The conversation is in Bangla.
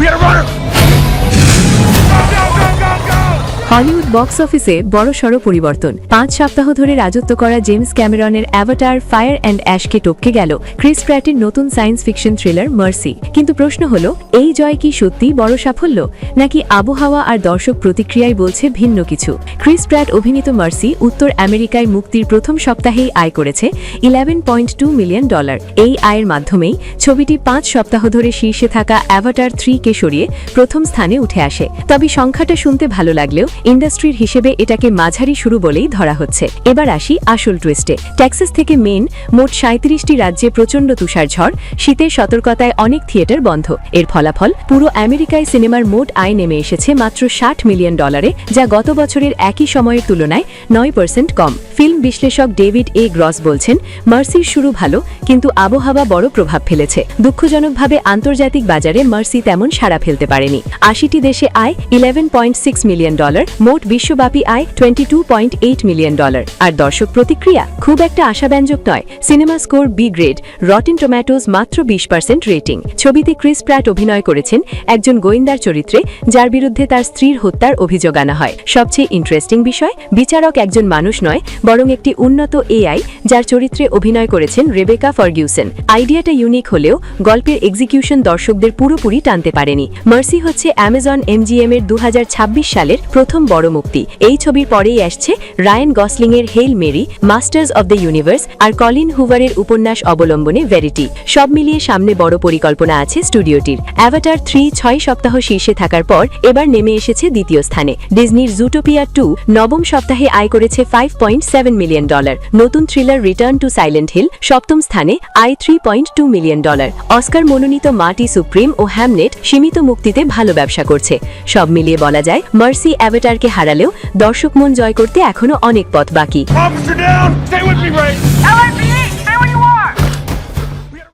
We gotta run her! Hollywood box অফিসে বড়সড় পরিবর্তন। 5 সপ্তাহ ধরে রাজত্ব করা জেমস ক্যামেরনের অ্যাভাটার ফায়ার অ্যান্ড অ্যাশকে টপকে গেল ক্রিস প্র্যাটের নতুন সায়েন্স ফিকশন থ্রিলার মার্সি। কিন্তু প্রশ্ন হলো, এই জয় কি সত্যিই বড় সাফল্য, নাকি আবহাওয়া আর দর্শক প্রতিক্রিয়ায় বলছে ভিন্ন কিছু? ক্রিস প্র্যাট অভিনীত মার্সি উত্তর আমেরিকায় মুক্তির প্রথম সপ্তাহেই আয় করেছে $11.2 মিলিয়ন। এই আয়ের মাধ্যমেই ছবিটি 5 সপ্তাহ ধরে শীর্ষে থাকা অ্যাভাটার 3কে সরিয়ে প্রথম স্থানে উঠে আসে। তবে সংখ্যাটা শুনতে ভালো লাগলেও ইন্ডাস্ট্রির হিসেবে এটাকে মাঝারি শুরু বলেই ধরা হচ্ছে। এবার আসি আসল টুইস্টে। টেক্সাস থেকে মেন মোট 37টি রাজ্যে প্রচণ্ড তুষারঝড়, শীতের সতর্কতায় অনেক থিয়েটার বন্ধ। এর ফলাফল পুরো আমেরিকায় সিনেমার মোট আয় নেমে এসেছে মাত্র $60 মিলিয়ন, যা গত বছরের একই সময়ের তুলনায় 9% কম। ফিল্ম বিশ্লেষক ডেভিড এ গ্রস বলছেন, মার্সির শুরু ভালো, কিন্তু আবহাওয়া বড় প্রভাব ফেলেছে। দুঃখজনকভাবে আন্তর্জাতিক বাজারে মার্সি তেমন সাড়া ফেলতে পারেনি। 80টি দেশে আয় $11.6 মিলিয়ন, মোট বিশ্বব্যাপী আয় $22.8 মিলিয়ন। আর দর্শক প্রতিক্রিয়া খুব একটা আশাব্যঞ্জক নয়। Cinema score B grade, Rotten Tomatoes মাত্র 20% রেটিং। ছবিতে ক্রিস প্র্যাট অভিনয় করেছেন একজন গোয়েন্দার চরিত্রে, যার বিরুদ্ধে তার স্ত্রীর হত্যার অভিযোগ আনা হয়। সবচেয়ে ইন্টারেস্টিং বিষয়, বিচারক একজন মানুষ নয়, বরং একটি উন্নত এআই, যার চরিত্রে অভিনয় করেছেন রেবেকা ফার্গুসন। আইডিয়াটা ইউনিক হলেও গল্পের এক্সিকিউশন দর্শকদের পুরোপুরি টানতে পারেনি। মার্সি হচ্ছে অ্যামাজন MGM এর 2026 সালের প্রথম বড় মুক্তি। এই ছবির পরেই আসছে রায়ান গসলিং এর Hail Mary, Masters of the Universe, আর কলিন হুভারের উপন্যাস অবলম্বনে ভেরিটি। সব মিলিয়ে সামনে বড় পরিকল্পনা আছে স্টুডিওটির। অ্যাভাটার 3 6 সপ্তাহ শীর্ষে থাকার পর এবার নেমে এসেছে দ্বিতীয় স্থানে। ডিজনির জুটোপিয়া 2 নবম সপ্তাহে আয় করেছে $5.7 মিলিয়ন। নতুন thriller Return to Silent Hill সপ্তম স্থানে, আয় $3.2 মিলিয়ন। অস্কার মনোনীত মার্টি সুপ্রিম ও হ্যামনেট সীমিত মুক্তিতে ভালো ব্যবসা করছে। সব মিলিয়ে বলা যায়, মার্সি অ্যাভাটারকে হারালেও দর্শক মন জয় করতে এখনো অনেক পথ বাকি। Officer down! Stay with me,